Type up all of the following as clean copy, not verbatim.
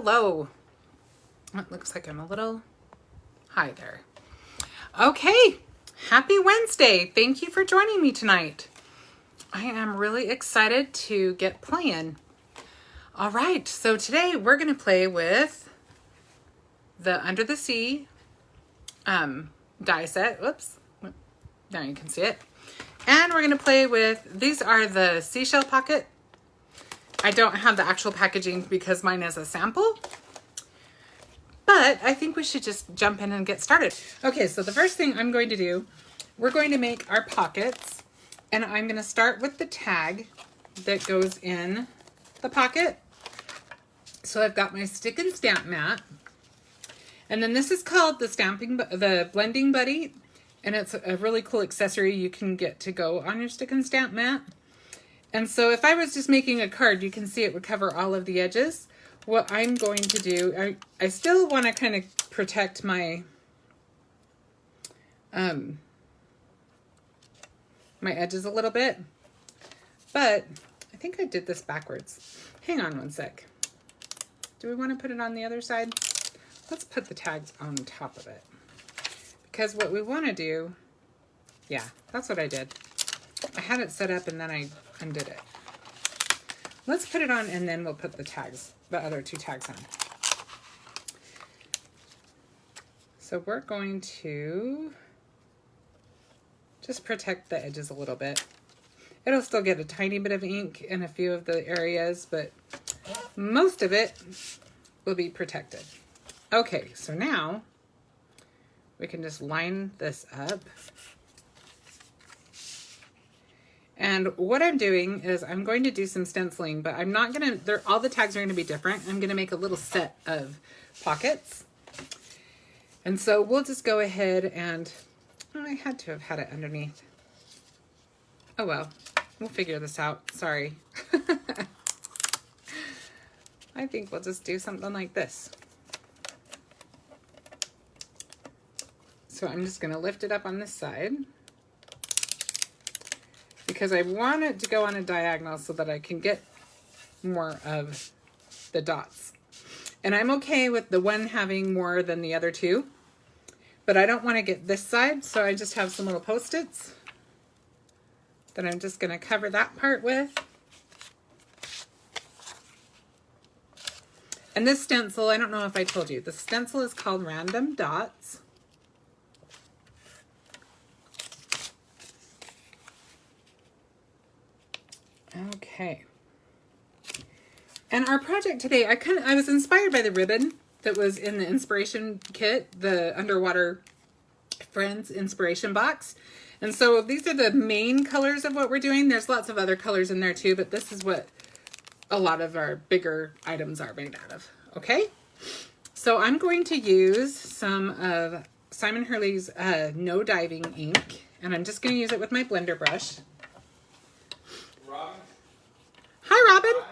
hello. It looks like I'm a little high there. Okay, happy Wednesday. Thank you for joining me tonight. I am really excited to get playing. All right, so today we're going to play with the Under the Sea die set. Whoops, now you can see it. And we're going to play with, these are the Seashell Pocket. I don't have the actual packaging because mine is a sample. But I think we should just jump in and get started. Okay, so the first thing I'm going to do, we're going to make our pockets. And I'm going to start with the tag that goes in the pocket. So I've got my stick and stamp mat. And then this is called the Blending Buddy. And it's a really cool accessory you can get to go on your stick and stamp mat. And so if I was just making a card, you can see it would cover all of the edges. What I'm going to do, I still want to kind of protect my my edges a little bit, but I think I did this backwards. Hang on one sec. Do we want to put it on the other side? Let's put the tags on top of it. Because what we want to do, yeah, that's what I did. I had it set up and then I undid it. Let's put it on and then we'll put the tags, the other two tags on. So we're going to just protect the edges a little bit. It'll still get a tiny bit of ink in a few of the areas, but most of it will be protected. Okay, so now we can just line this up. And what I'm doing is I'm going to do some stenciling, but I'm not going to, all the tags are going to be different. I'm going to make a little set of pockets. And so we'll just go ahead and, oh, I had to have had it underneath. Oh well, we'll figure this out. Sorry. I think we'll just do something like this. So I'm just going to lift it up on this side because I want it to go on a diagonal so that I can get more of the dots. And I'm okay with the one having more than the other two, but I don't want to get this side, so I just have some little Post-its that I'm just going to cover that part with. And this stencil, I don't know if I told you, the stencil is called Random Dots. Okay. And our project today, I was inspired by the ribbon that was in the inspiration kit, the Underwater Friends inspiration box. And so these are the main colors of what we're doing. There's lots of other colors in there too, but this is what a lot of our bigger items are made out of. Okay. So I'm going to use some of Simon Hurley's No Diving ink, and I'm just going to use it with my blender brush. Robin? Hi, Robin. Hi.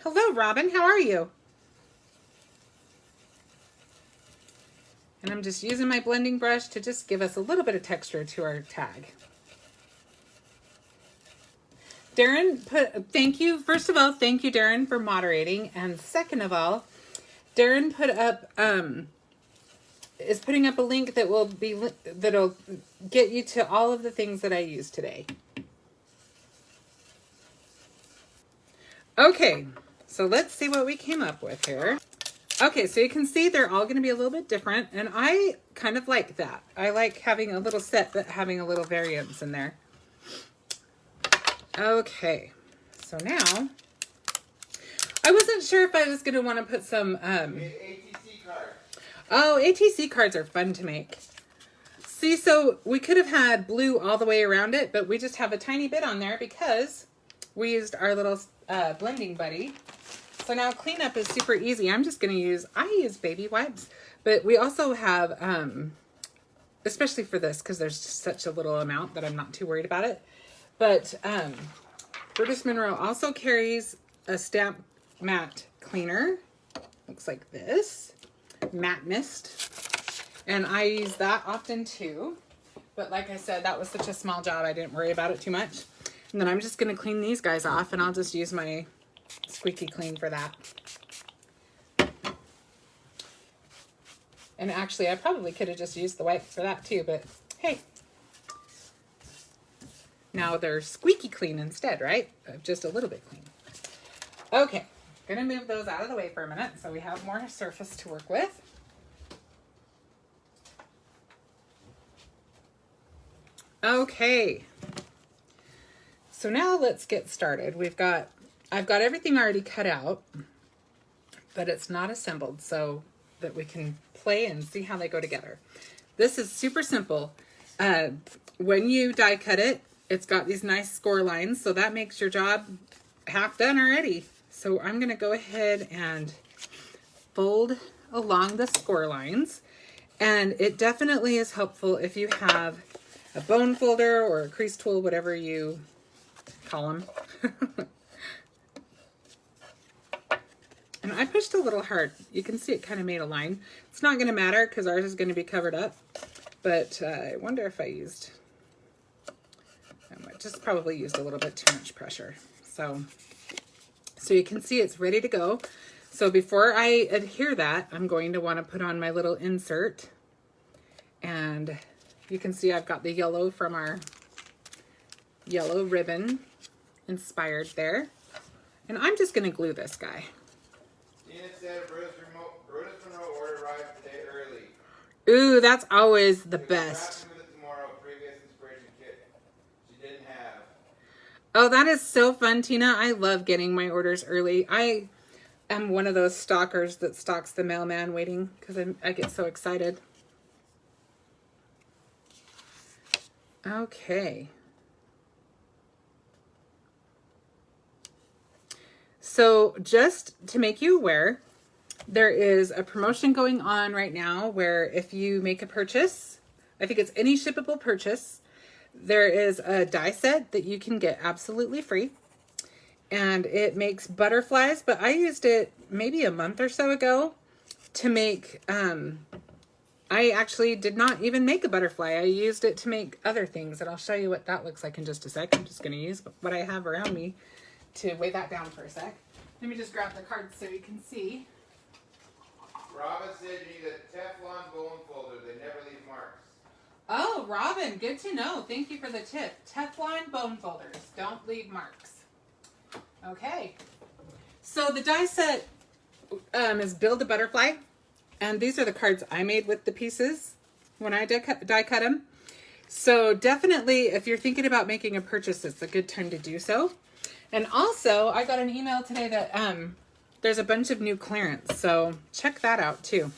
Hello, Robin. How are you? And I'm just using my blending brush to just give us a little bit of texture to our tag. Darren thank you. First of all, thank you, Darren, for moderating. And second of all, Darren put up, is putting up a link that that'll get you to all of the things that I use today. Okay, so let's see what we came up with here. Okay, so you can see they're all going to be a little bit different, and I kind of like that. I like having a little set, but having a little variance in there. Okay, so now, I wasn't sure if I was going to want to put some, ATC card. Oh, ATC cards are fun to make. See, so we could have had blue all the way around it, but we just have a tiny bit on there because we used our little blending buddy. So now cleanup is super easy. I'm just going to use baby wipes, but we also have, especially for this, because there's just such a little amount that I'm not too worried about it. But BrutusMonroe also carries a stamp matte cleaner. Looks like this. Matte Mist. And I use that often too. But like I said, that was such a small job, I didn't worry about it too much. And then I'm just going to clean these guys off, and I'll just use my squeaky clean for that. And actually, I probably could have just used the wipe for that too, but hey. Now they're squeaky clean instead, right? Just a little bit clean. Okay, gonna move those out of the way for a minute so we have more surface to work with. Okay, so now let's get started. I've got everything already cut out, but it's not assembled so that we can play and see how they go together. This is super simple. When you die cut it, it's got these nice score lines, so that makes your job half done already. So I'm gonna go ahead and fold along the score lines. And it definitely is helpful if you have a bone folder or a crease tool, whatever you call them. And I pushed a little hard. You can see it kind of made a line. It's not going to matter because ours is going to be covered up. But I wonder if I might just probably used a little bit too much pressure. So you can see it's ready to go. So before I adhere that, I'm going to want to put on my little insert. And you can see I've got the yellow from our yellow ribbon inspired there. And I'm just going to glue this guy. Tina said BrutusMonroe order arrived today early. Ooh, that's always the best. With it tomorrow, previous inspiration kit she didn't have. Oh, that is so fun, Tina. I love getting my orders early. I am one of those stalkers that stalks the mailman waiting because I get so excited. Okay. So just to make you aware, there is a promotion going on right now where if you make a purchase, I think it's any shippable purchase, there is a die set that you can get absolutely free. And it makes butterflies, but I used it maybe a month or so ago to make, I actually did not even make a butterfly. I used it to make other things, and I'll show you what that looks like in just a sec. I'm just going to use what I have around me to weigh that down for a sec. Let me just grab the cards so you can see. Robin said you need a Teflon bone folder. They never leave marks. Oh, Robin, good to know. Thank you for the tip. Teflon bone folders. Don't leave marks. Okay. So the die set is Build a Butterfly. And these are the cards I made with the pieces when I die cut them. So definitely, if you're thinking about making a purchase, it's a good time to do so. And also, I got an email today that there's a bunch of new clearance. So check that out too.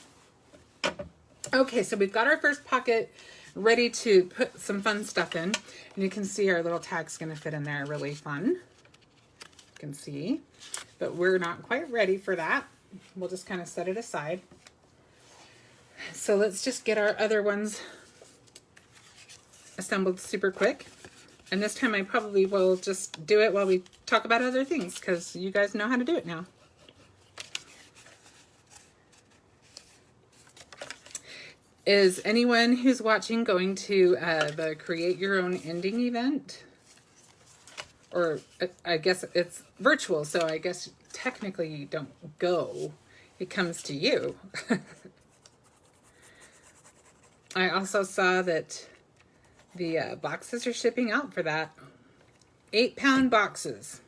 Okay, so we've got our first pocket ready to put some fun stuff in. And you can see our little tag's going to fit in there really fun. You can see. But we're not quite ready for that. We'll just kind of set it aside. So let's just get our other ones assembled super quick. And this time I probably will just do it while we talk about other things because you guys know how to do it now. Is anyone who's watching going to the Create Your Own Ending event? Or I guess it's virtual, so I guess technically you don't go. It comes to you. I also saw that the boxes are shipping out for that. 8-pound boxes.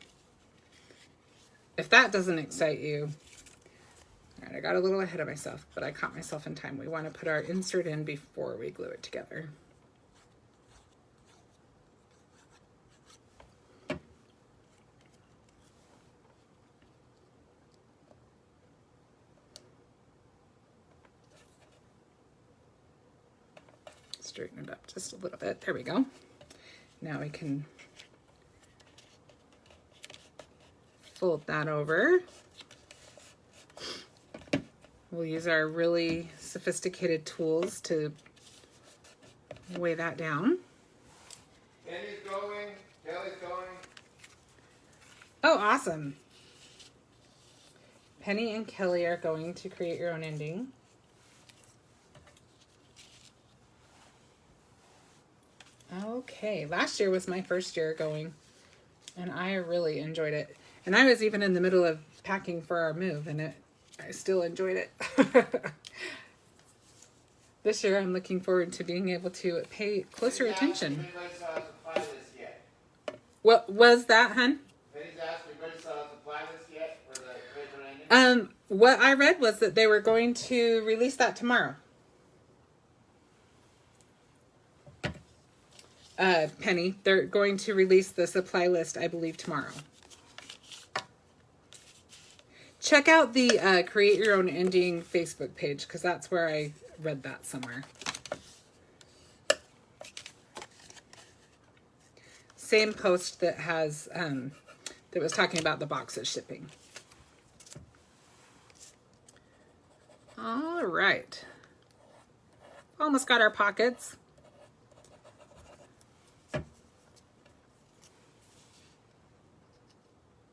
If that doesn't excite you. All right, I got a little ahead of myself, but I caught myself in time. We want to put our insert in before we glue it together. Straighten it up just a little bit. There we go. Now we can fold that over. We'll use our really sophisticated tools to weigh that down. Penny's going. Kelly's going. Oh, awesome. Penny and Kelly are going to Create Your Own Ending. Okay, last year was my first year going, and I really enjoyed it. And I was even in the middle of packing for our move, and I still enjoyed it. This year I'm looking forward to being able to pay closer attention. Anybody saw a supply list yet? What was that, hun? Penny's asked anybody saw a supply list yet for the paper onion? What I read was that they were going to release that tomorrow. Penny, they're going to release the supply list, I believe, tomorrow. Check out the Create Your Own Ending Facebook page, because that's where I read that somewhere. Same post that has that was talking about the boxes shipping. All right. Almost got our pockets.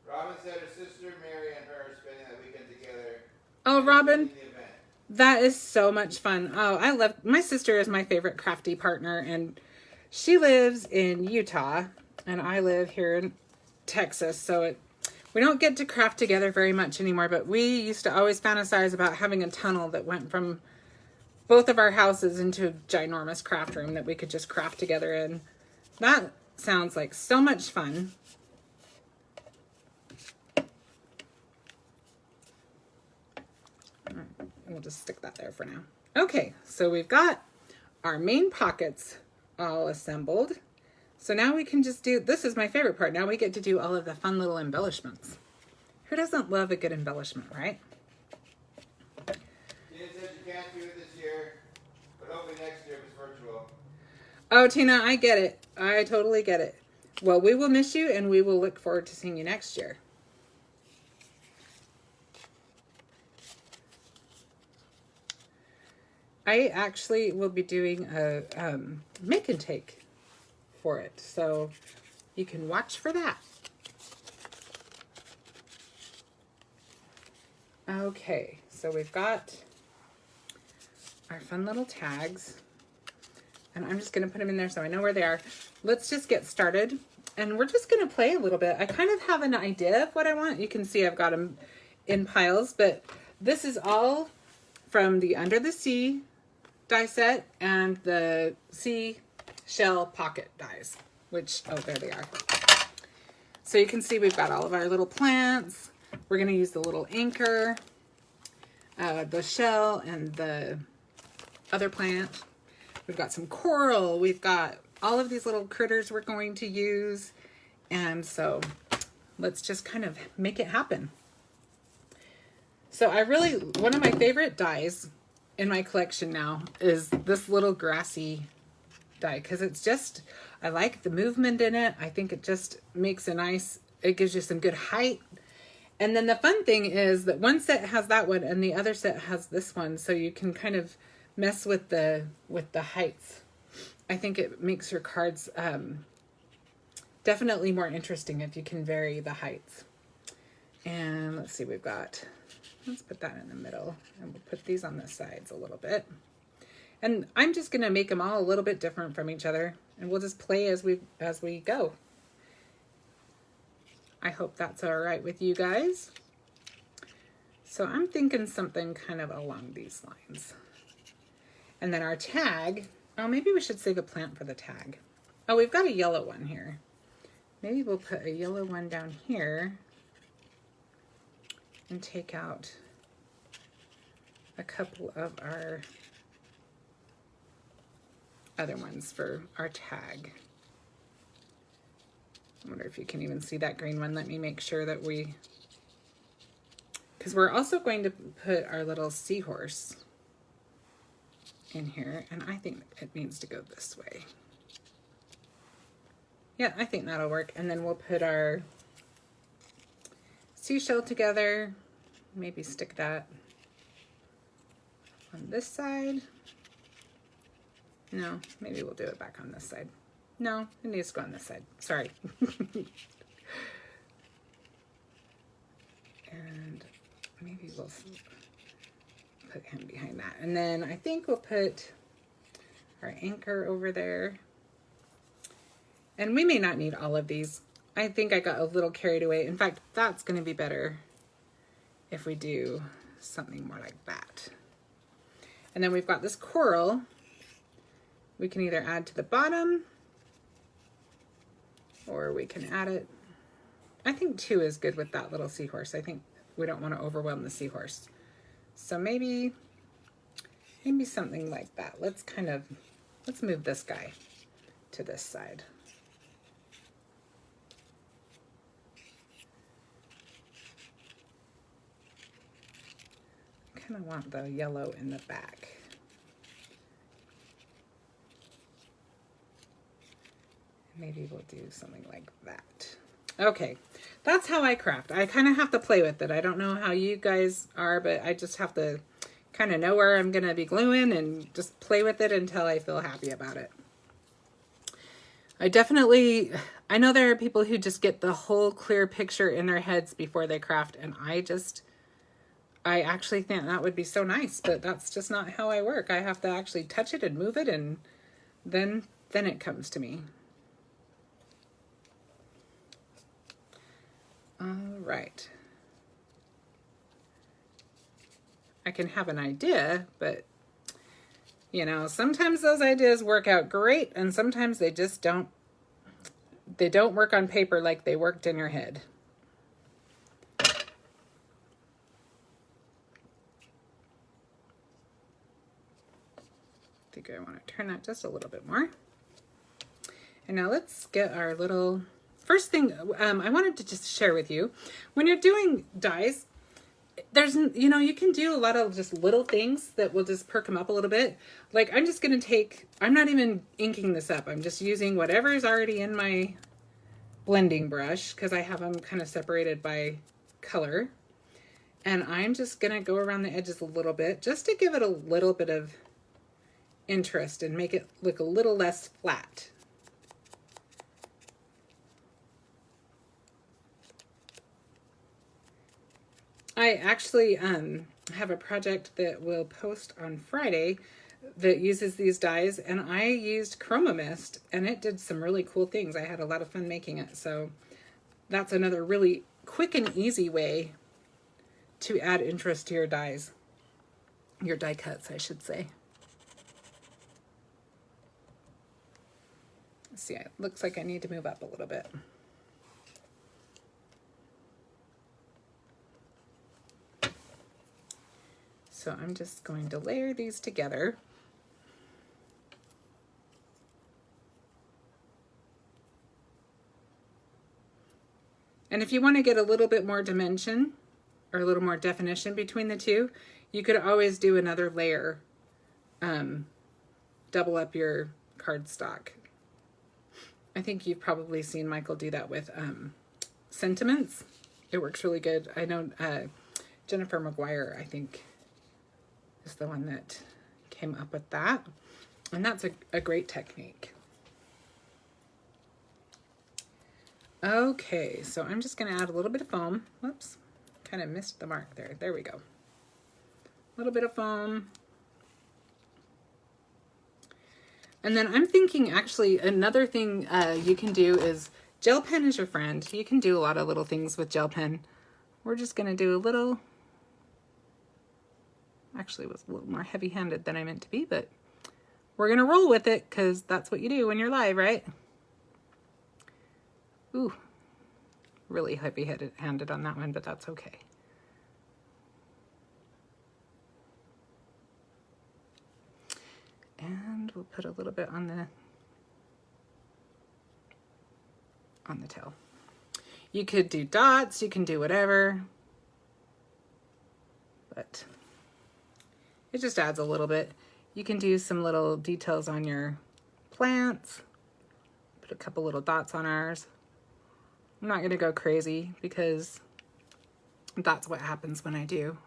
Robin said her sister Mary and her are spending that weekend together. Oh, Robin, The event. that is so much fun. Oh, I love, my sister is my favorite crafty partner, and she lives in Utah, and I live here in Texas, so we don't get to craft together very much anymore, but we used to always fantasize about having a tunnel that went from both of our houses into a ginormous craft room that we could just craft together in. That sounds like so much fun. We'll just stick that there for now. Okay, so we've got our main pockets all assembled. So now we can just do, this is my favorite part. Now we get to do all of the fun little embellishments. Who doesn't love a good embellishment, right? Tina said you can't do it this year, but hopefully next year if it's virtual. Oh, Tina, I get it. I totally get it. Well, we will miss you, and we will look forward to seeing you next year. I actually will be doing a make and take for it, so you can watch for that. Okay, so we've got our fun little tags, and I'm just going to put them in there so I know where they are. Let's just get started, and we're just going to play a little bit. I kind of have an idea of what I want. You can see I've got them in piles, but this is all from the Under the Sea die set and the Seashell Pocket Dies, which, oh, there they are. So you can see we've got all of our little plants. We're going to use the little anchor, the shell, and the other plant. We've got some coral. We've got all of these little critters we're going to use. And so let's just kind of make it happen. So one of my favorite dies in my collection now is this little grassy die, because it's just, I like the movement in it. I think it just makes it gives you some good height. And then the fun thing is that one set has that one and the other set has this one, so you can kind of mess with the heights. I think it makes your cards definitely more interesting if you can vary the heights. And let's see, let's put that in the middle, and we'll put these on the sides a little bit. And I'm just gonna make them all a little bit different from each other, and we'll just play as we go. I hope that's all right with you guys. So I'm thinking something kind of along these lines. And then our tag, oh, maybe we should save a plant for the tag. Oh, we've got a yellow one here. Maybe we'll put a yellow one down here and take out a couple of our other ones for our tag. I wonder if you can even see that green one. Let me make sure that because we're also going to put our little seahorse in here, and I think it needs to go this way. Yeah, I think that'll work. And then we'll put our seashell together, maybe stick that on this side. No, maybe we'll do it back on this side. No, it needs to go on this side. Sorry. And maybe we'll put him behind that. And then I think we'll put our anchor over there. And we may not need all of these. I think I got a little carried away. In fact, that's going to be better if we do something more like that. And then we've got this coral. We can either add to the bottom or we can add it. I think 2 is good with that little seahorse. I think we don't want to overwhelm the seahorse. So maybe something like that. Let's move this guy to this side. I kind of want the yellow in the back. Maybe we'll do something like that. Okay, that's how I craft. I kind of have to play with it. I don't know how you guys are, but I just have to kind of know where I'm going to be gluing and just play with it until I feel happy about it. I know there are people who just get the whole clear picture in their heads before they craft, and I actually think that would be so nice, but that's just not how I work. I have to actually touch it and move it, and then it comes to me. All right. I can have an idea, but you know, sometimes those ideas work out great and sometimes they just don't. They don't work on paper like they worked in your head. I think I want to turn that just a little bit more. And now let's get our little... First thing I wanted to just share with you, when you're doing dies, there's, you know, you can do a lot of just little things that will just perk them up a little bit. Like I'm just going to take, I'm not even inking this up. I'm just using whatever is already in my blending brush because I have them kind of separated by color. And I'm just going to go around the edges a little bit just to give it a little bit of interest and make it look a little less flat. I actually have a project that will post on Friday that uses these dies, and I used Chroma Mist and it did some really cool things. I had a lot of fun making it, so that's another really quick and easy way to add interest to your dies, your die cuts, I should say. Let's see, it looks like I need to move up a little bit. So I'm just going to layer these together. And if you want to get a little bit more dimension or a little more definition between the two, you could always do another layer, double up your cardstock. I think you've probably seen Michael do that with sentiments. It works really good. I know Jennifer McGuire, I think, is the one that came up with that. And that's a great technique. Okay, so I'm just going to add a little bit of foam. Whoops, kind of missed the mark there. There we go. A little bit of foam. And then I'm thinking actually another thing you can do is gel pen is your friend. You can do a lot of little things with gel pen. We're just going to do a little... Actually, it was a little more heavy-handed than I meant to be, but we're going to roll with it because that's what you do when you're live, right? Ooh, really heavy-handed on that one, but that's okay. And we'll put a little bit on the tail. You could do dots, you can do whatever, but it just adds a little bit. You can do some little details on your plants. Put a couple little dots on ours. I'm not gonna go crazy because that's what happens when I do.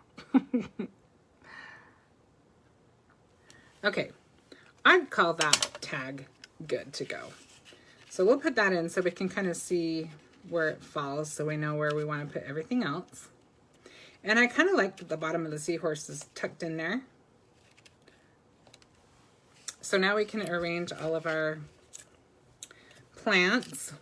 Okay, I'd call that tag good to go. So we'll put that in so we can kind of see where it falls so we know where we want to put everything else. And I kind of like that the bottom of the seahorse is tucked in there. So now we can arrange all of our plants.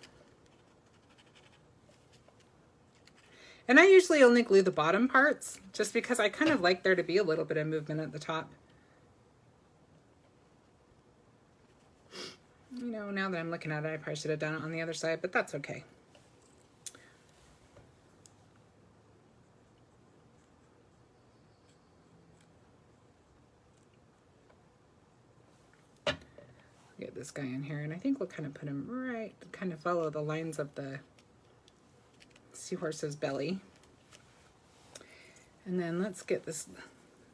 And I usually only glue the bottom parts just because I kind of like there to be a little bit of movement at the top You know, now that I'm looking at it, I probably should have done it on the other side, but that's okay. Get this guy in here, and I think we'll kind of put him right, kind of follow the lines of the seahorse's belly. And then let's get this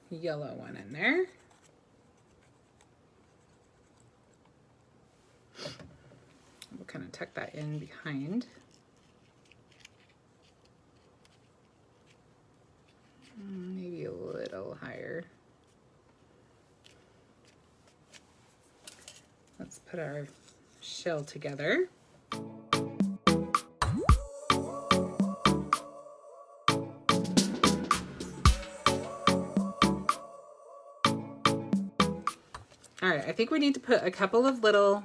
yellow one in there. We'll kind of tuck that in behind. Maybe a little higher. Let's put our shell together. All right, I think we need to put a couple of little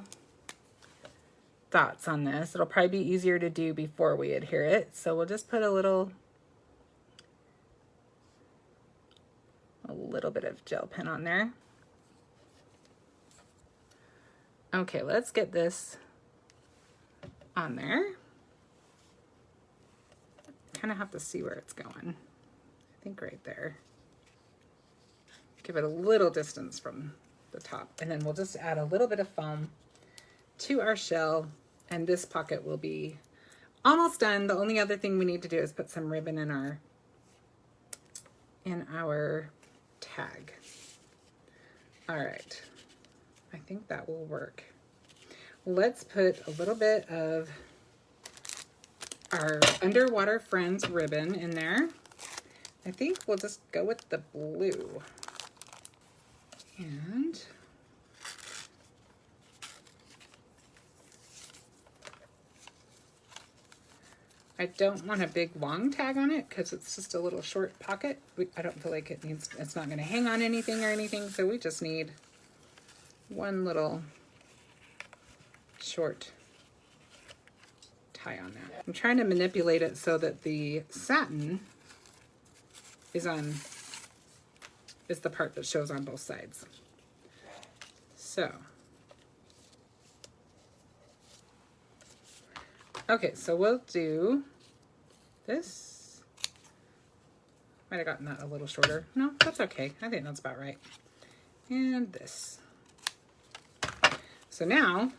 dots on this. It'll probably be easier to do before we adhere it. So we'll just put a little bit of gel pen on there. Okay, let's get this on there. Kind of have to see where it's going. I think right there. Give it a little distance from the top, and then we'll just add a little bit of foam to our shell, and this pocket will be almost done. The only other thing we need to do is put some ribbon in our tag. All right, I think that will work. Let's put a little bit of our Underwater Friends ribbon in there. I think we'll just go with the blue. And I don't want a big long tag on it because it's just a little short pocket. I don't feel like it's not going to hang on anything or anything, so we just need one little short tie on that. I'm trying to manipulate it so that the satin is the part that shows on both sides. So, okay, so we'll do this. Might have gotten that a little shorter. No, that's okay. I think that's about right. And this. So now,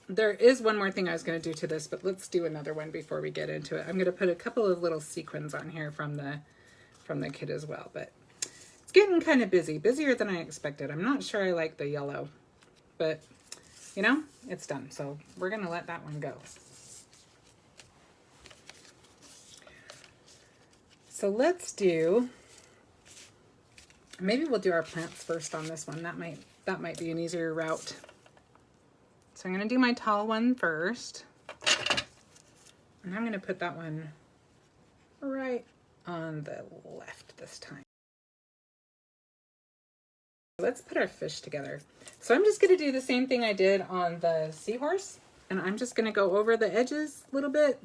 there is one more thing I was going to do to this, but let's do another one before we get into it. I'm going to put a couple of little sequins on here from the kit as well, but it's getting kind of busy, busier than I expected. I'm not sure I like the yellow, but you know, it's done. So we're going to let that one go. So let's do, maybe we'll do our plants first on this one. That might be an easier route. So I'm going to do my tall one first. And I'm going to put that one right on the left this time. Let's put our fish together. So I'm just going to do the same thing I did on the seahorse. And I'm just going to go over the edges a little bit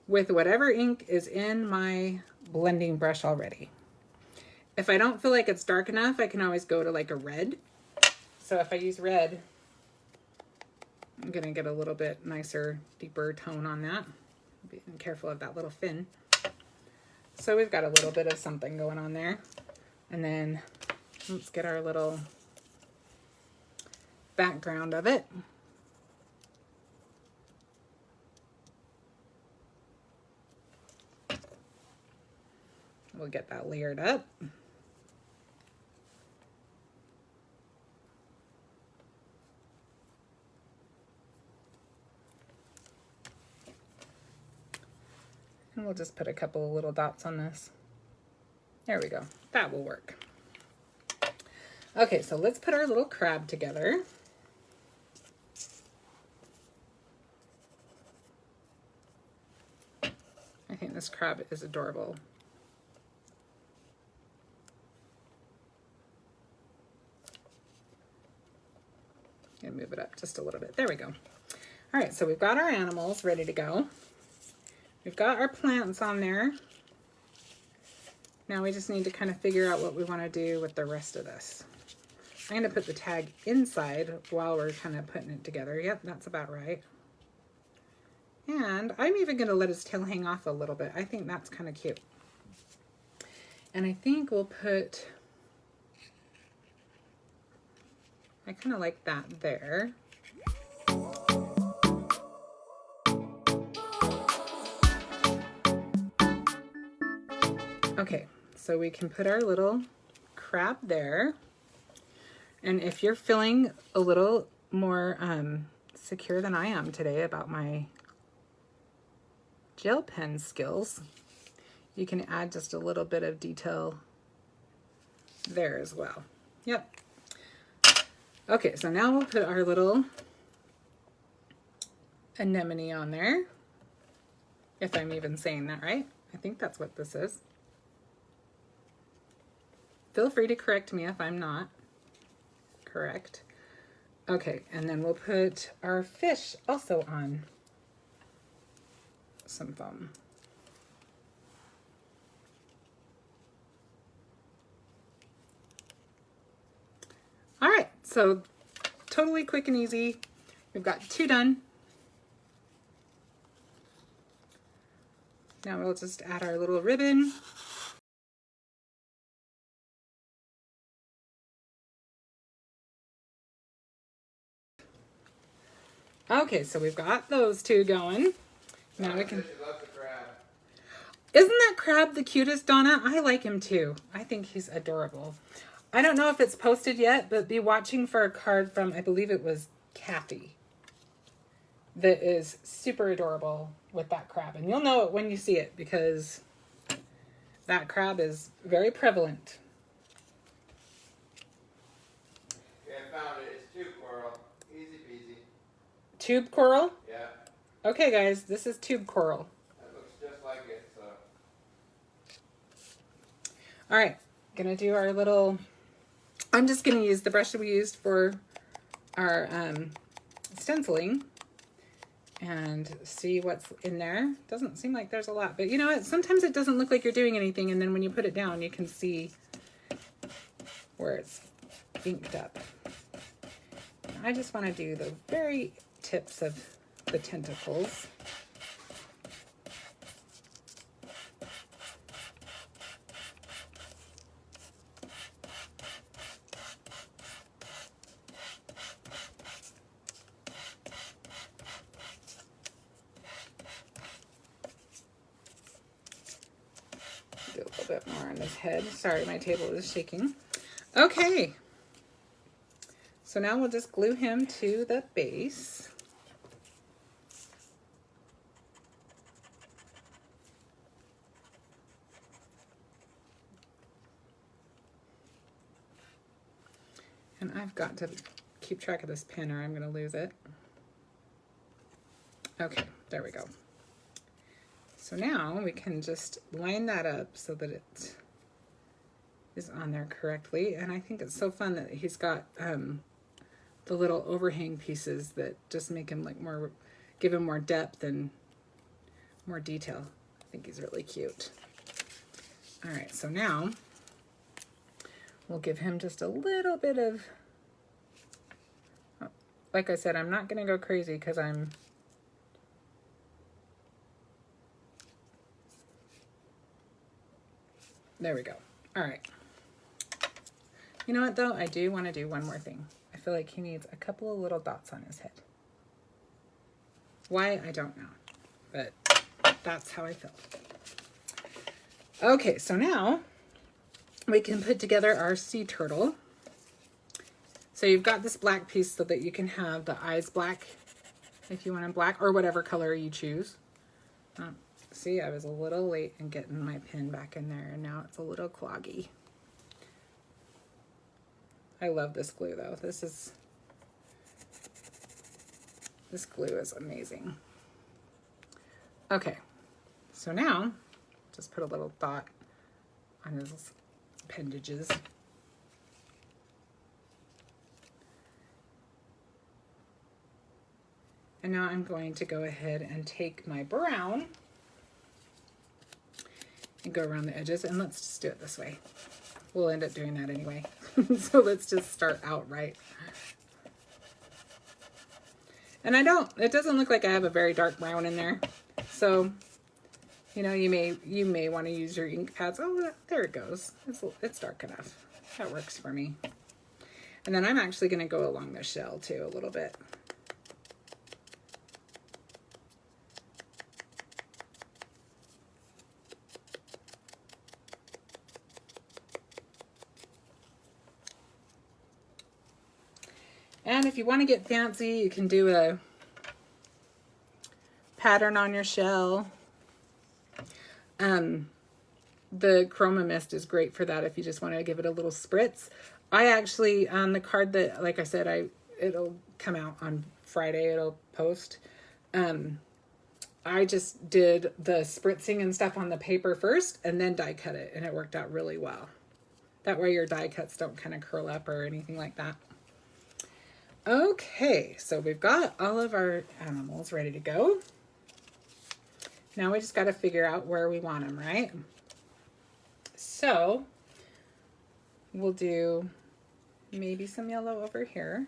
with whatever ink is in my blending brush already. If I don't feel like it's dark enough, I can always go to like a red. So if I use red, I'm going to get a little bit nicer, deeper tone on that. Be careful of that little fin. So we've got a little bit of something going on there. And then let's get our little background of it. We'll get that layered up. And we'll just put a couple of little dots on this. There we go. That will work. Okay, so let's put our little crab together. I think this crab is adorable. And move it up just a little bit. There we go. All right, so we've got our animals ready to go. We've got our plants on there. Now we just need to kind of figure out what we want to do with the rest of this. I'm going to put the tag inside while we're kind of putting it together. Yep, that's about right. And I'm even going to let his tail hang off a little bit. I think that's kind of cute. And I think we'll put, I kind of like that there. Okay, so we can put our little crab there. And if you're feeling a little more secure than I am today about my gel pen skills, you can add just a little bit of detail there as well. Yep. Okay, so now we'll put our little anemone on there, if I'm even saying that right. I think that's what this is. Feel free to correct me if I'm not correct. Okay, and then we'll put our fish also on some foam. All right, so totally quick and easy. We've got 2 done. Now we'll just add our little ribbon. Okay, so we've got those 2 going. Now we can. Isn't that crab the cutest, Donna? I like him too. I think he's adorable. I don't know if it's posted yet, but be watching for a card from, I believe it was Kathy, that is super adorable with that crab. And you'll know it when you see it because that crab is very prevalent. Yeah, I found it. It's tube coral. Easy peasy. Tube coral? Yeah. Okay, guys, this is tube coral. That looks just like it, so. All right, gonna do our little, I'm just gonna use the brush that we used for our stenciling and see what's in there. Doesn't seem like there's a lot, but you know what? Sometimes it doesn't look like you're doing anything, and then when you put it down, you can see where it's inked up. I just want to do the very tips of the tentacles. Do a little bit more on his head. Sorry, my table is shaking. Okay. So now we'll just glue him to the base. And I've got to keep track of this pin or I'm going to lose it. Okay, there we go. So now we can just line that up so that it is on there correctly. And I think it's so fun that he's got the little overhang pieces that just make him like more, give him more depth and more detail. I think he's really cute. All right, so now we'll give him just a little bit of, like I said, I'm not gonna go crazy because there we go. All right. You know what though? I do want to do one more thing. I feel like he needs a couple of little dots on his head. Why? I don't know, but that's how I feel. Okay, so now we can put together our sea turtle. So you've got this black piece so that you can have the eyes black if you want them black or whatever color you choose. See, I was a little late in getting my pin back in there and now it's a little cloggy. I love this glue though. This glue is amazing. Okay, so now just put a little dot on his appendages. And now I'm going to go ahead and take my brown and go around the edges, and let's just do it this way. we'll end up doing that anyway. So let's just start out right. And it doesn't look like I have a very dark brown in there. So, you know, you may want to use your ink pads. Oh, there it goes. It's dark enough. That works for me. And then I'm actually going to go along the shell too a little bit. And if you want to get fancy, you can do a pattern on your shell. The Chroma Mist is great for that if you just want to give it a little spritz. I actually, on the card that, like I said, it'll come out on Friday, it'll post. I just did the spritzing and stuff on the paper first and then die cut it, and it worked out really well. That way your die cuts don't kind of curl up or anything like that. Okay, so we've got all of our animals ready to go. Now we just got to figure out where we want them, right? So we'll do maybe some yellow over here.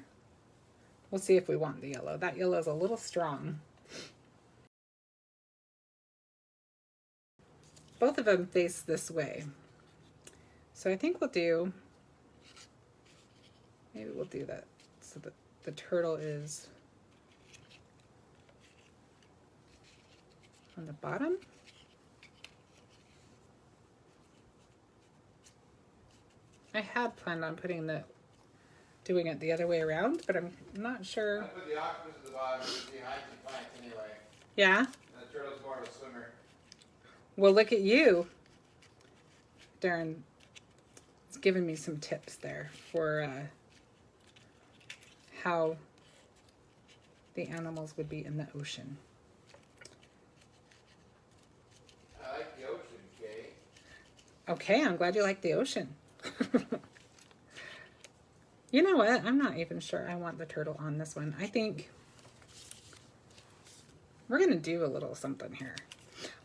We'll see if we want the yellow. That yellow is a little strong. Both of them face this way. So I think maybe we'll do that so that the turtle is on the bottom. I had planned on doing it the other way around, but I'm not sure. I put the octopus at the bottom because he hides in plants anyway. Yeah? And the turtle's more of a swimmer. Well, look at you. Darren, it's giving me some tips there for how the animals would be in the ocean. I like the ocean, Kay. Okay, I'm glad you like the ocean. You know what? I'm not even sure I want the turtle on this one. I think we're going to do a little something here.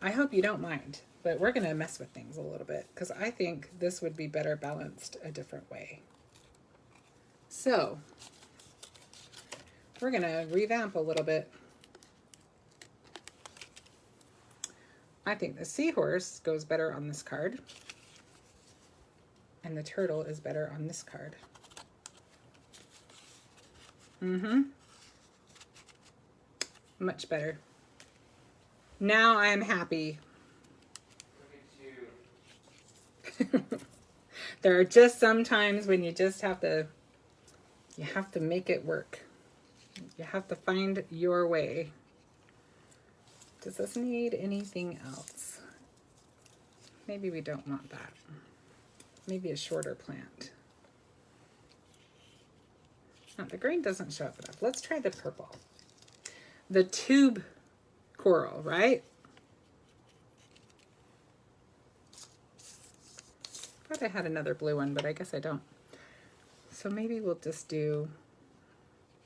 I hope you don't mind, but we're going to mess with things a little bit because I think this would be better balanced a different way. So we're going to revamp a little bit. I think the seahorse goes better on this card, and the turtle is better on this card. Much better. Now I'm happy. Look at you. There are just some times when you just have to make it work. You have to find your way. Does this need anything else? Maybe we don't want that. Maybe a shorter plant. No, the green doesn't show up enough. Let's try the purple. The tube coral, right? Thought I had another blue one, but I guess I don't. So maybe we'll just do,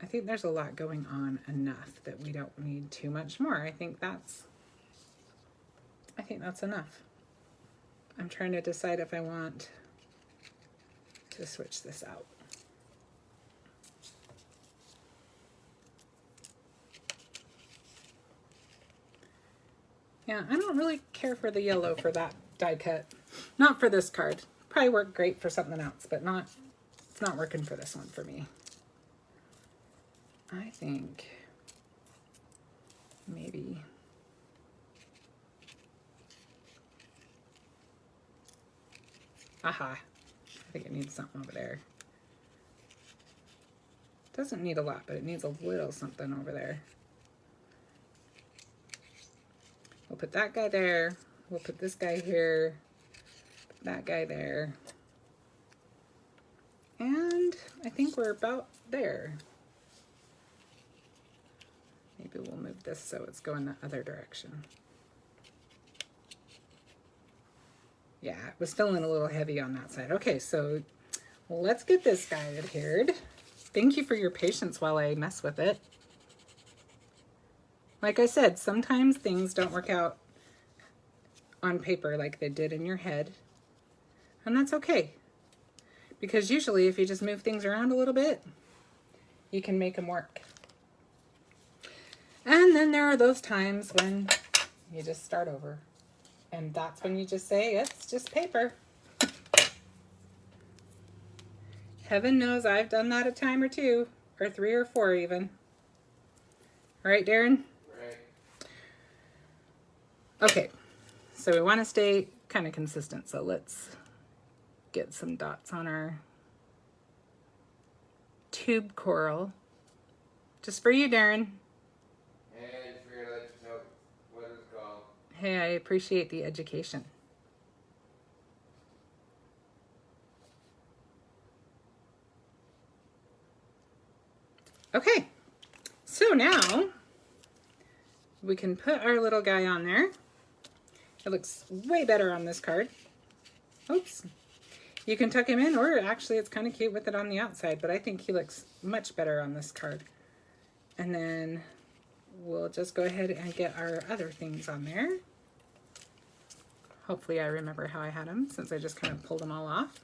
I think there's a lot going on enough that we don't need too much more. I think that's enough. I'm trying to decide if I want to switch this out. Yeah, I don't really care for the yellow for that die cut. Not for this card. Probably work great for something else, but it's not working for this one for me. I think maybe aha. I think it needs something over there. Doesn't need a lot, but it needs a little something over there. We'll put that guy there. We'll put this guy here. Put that guy there. And I think we're about there. Maybe we'll move this so it's going the other direction. Yeah, it was feeling a little heavy on that side. Okay, so let's get this guy adhered. Thank you for your patience while I mess with it. Like I said, sometimes things don't work out on paper like they did in your head. And that's okay. because usually if you just move things around a little bit, you can make them work. And then there are those times when you just start over. And that's when you just say, it's just paper. Heaven knows I've done that a time or two, or 3 or 4 even. Right, Darren? Right. Okay, so we want to stay kind of consistent. So let's get some dots on our tube coral. Just for you, Darren. And I just figured I'd let you know what it's called. Hey, I appreciate the education. Okay, so now we can put our little guy on there. It looks way better on this card. Oops. You can tuck him in, or actually it's kind of cute with it on the outside, but I think he looks much better on this card. And then we'll just go ahead and get our other things on there. Hopefully I remember how I had them, since I just kind of pulled them all off.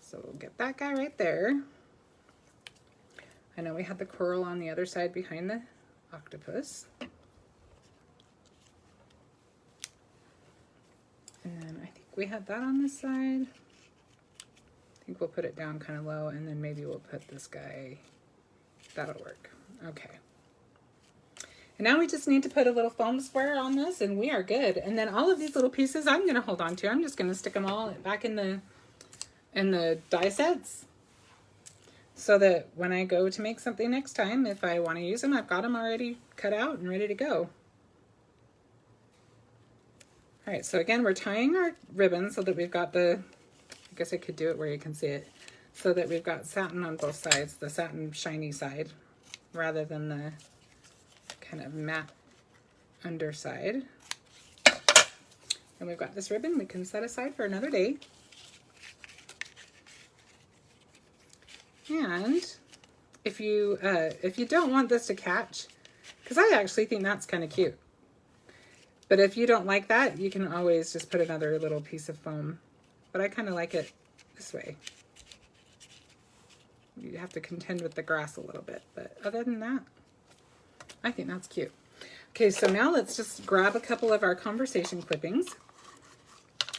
So we'll get that guy right there. I know we had the coral on the other side behind the octopus. And then I think we had that on this side. I think we'll put it down kind of low, and then maybe we'll put this guy. That'll work. Okay. And now we just need to put a little foam square on this, and we are good. And then all of these little pieces I'm going to hold on to. I'm just going to stick them all back in the die sets, so that when I go to make something next time, if I want to use them, I've got them already cut out and ready to go. All right, so again, we're tying our ribbon so that we've got the, I guess I could do it where you can see it, so that we've got satin on both sides, the satin shiny side, rather than the kind of matte underside. And we've got this ribbon we can set aside for another day. And if you don't want this to catch, because I actually think that's kind of cute, but if you don't like that, you can always just put another little piece of foam. But I kind of like it this way. You have to contend with the grass a little bit, but other than that, I think that's cute. Okay, so now let's just grab a couple of our conversation clippings,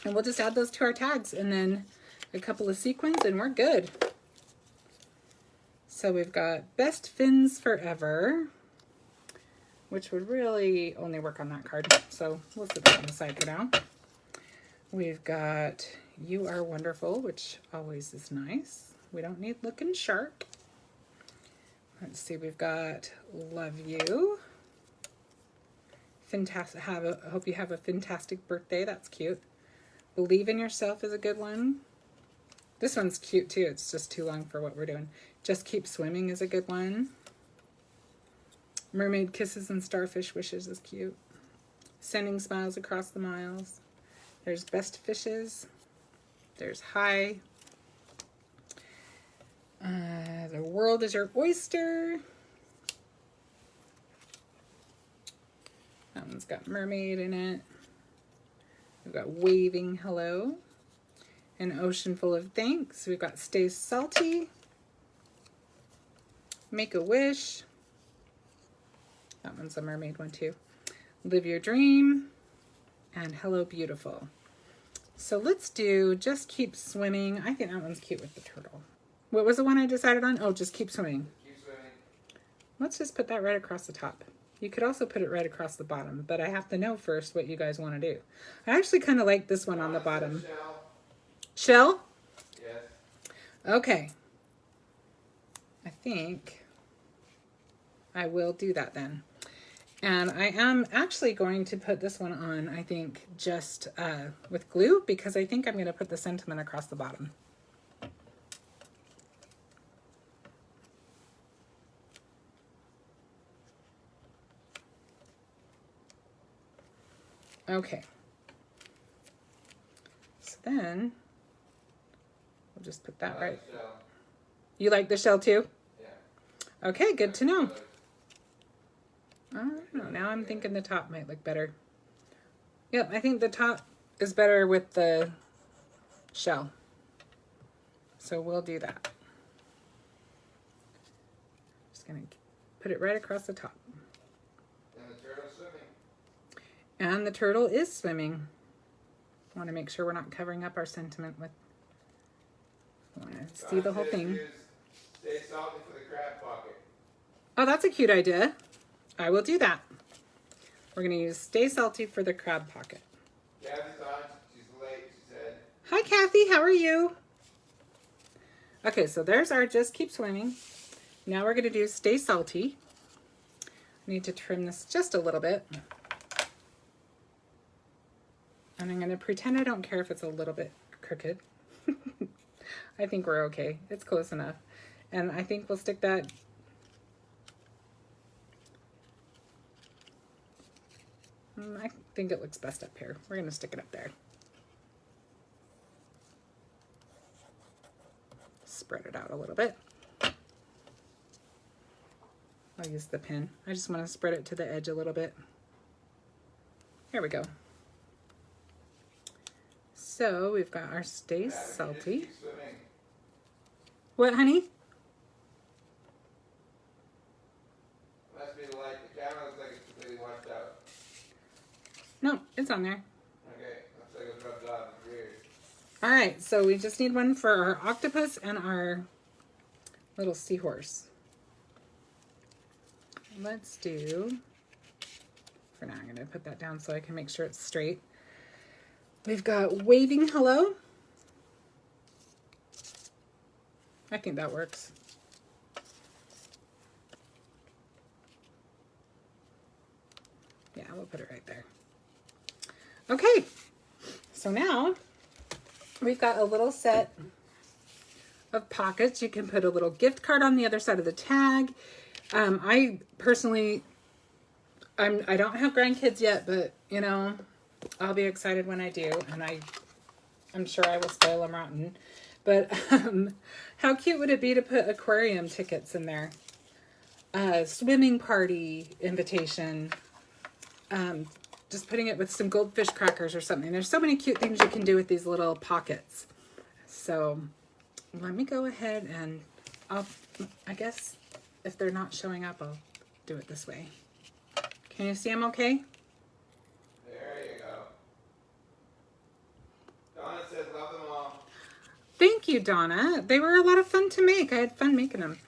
and we'll just add those to our tags, and then a couple of sequins, and we're good. So we've got Best Fins Forever, which would really only work on that card. So we'll set that on the side for now. We've got You Are Wonderful, which always is nice. We don't need Looking Sharp. Let's see, we've got Love You. Fantastic. Hope you have a fantastic birthday. That's cute. Believe in Yourself is a good one. This one's cute too. It's just too long for what we're doing. Just Keep Swimming is a good one. Mermaid Kisses and Starfish Wishes is cute. Sending Smiles Across the Miles. There's Best Fishes. There's Hi. The World is Your Oyster. That one's got mermaid in it. We've got Waving Hello. An Ocean Full of Thanks. We've got Stay Salty. Make a Wish. That one's a mermaid one too. Live Your Dream. And Hello Beautiful. So let's do Just Keep Swimming. I think that one's cute with the turtle. What was the one I decided on? Oh, Just Keep Swimming. Keep swimming. Let's just put that right across the top. You could also put it right across the bottom, but I have to know first what you guys want to do. I actually kind of like this one on the bottom. Shell? Yes. Okay. I think I will do that then. And I am actually going to put this one on, I think, just with glue, because I think I'm going to put the sentiment across the bottom. Okay. So then we'll just put that right. Shell. You like the shell too? Yeah. Okay, good to know. I don't know. Now I'm thinking the top might look better. Yep, I think the top is better with the shell. So we'll do that. Just gonna put it right across the top. And the turtle's swimming. And the turtle is swimming. I want to make sure we're not covering up our sentiment with. I want to see the whole thing. Stay salty for the crab pocket. Oh, that's a cute idea. I will do that. We're going to use Stay Salty for the crab pocket. Kathy's on. She's late, she said. Hi, Kathy. How are you? Okay, so there's our Just Keep Swimming. Now we're going to do Stay Salty. I need to trim this just a little bit. And I'm going to pretend I don't care if it's a little bit crooked. I think we're okay. It's close enough. And I think we'll stick that. I think it looks best up here. We're going to stick it up there. Spread it out a little bit. I'll use the pin. I just want to spread it to the edge a little bit. There we go. So we've got our Stay Salty. What, honey? Must be the light. The camera looks like it's completely washed out. No, it's on there. Okay, looks like it's rubbed off. It's weird. All right, so we just need one for our octopus and our little seahorse. Let's do, for now I'm going to put that down so I can make sure it's straight. We've got Waving Hello. I think that works. Yeah, we'll put it right there. Okay, so now we've got a little set of pockets. You can put a little gift card on the other side of the tag. I personally, I don't have grandkids yet, but you know, I'll be excited when I do, and I'm sure I will spoil them rotten. But how cute would it be to put aquarium tickets in there? Swimming party invitation. Just putting it with some goldfish crackers or something. There's so many cute things you can do with these little pockets. So let me go ahead and I guess if they're not showing up, I'll do it this way. Can you see them okay? There you go. Donna says love them all. Thank you, Donna. They were a lot of fun to make. I had fun making them.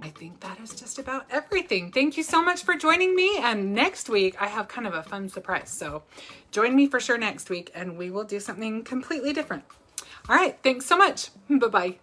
I think that is just about everything. Thank you so much for joining me. And next week, I have kind of a fun surprise. So join me for sure next week, and we will do something completely different. All right. Thanks so much. Bye-bye.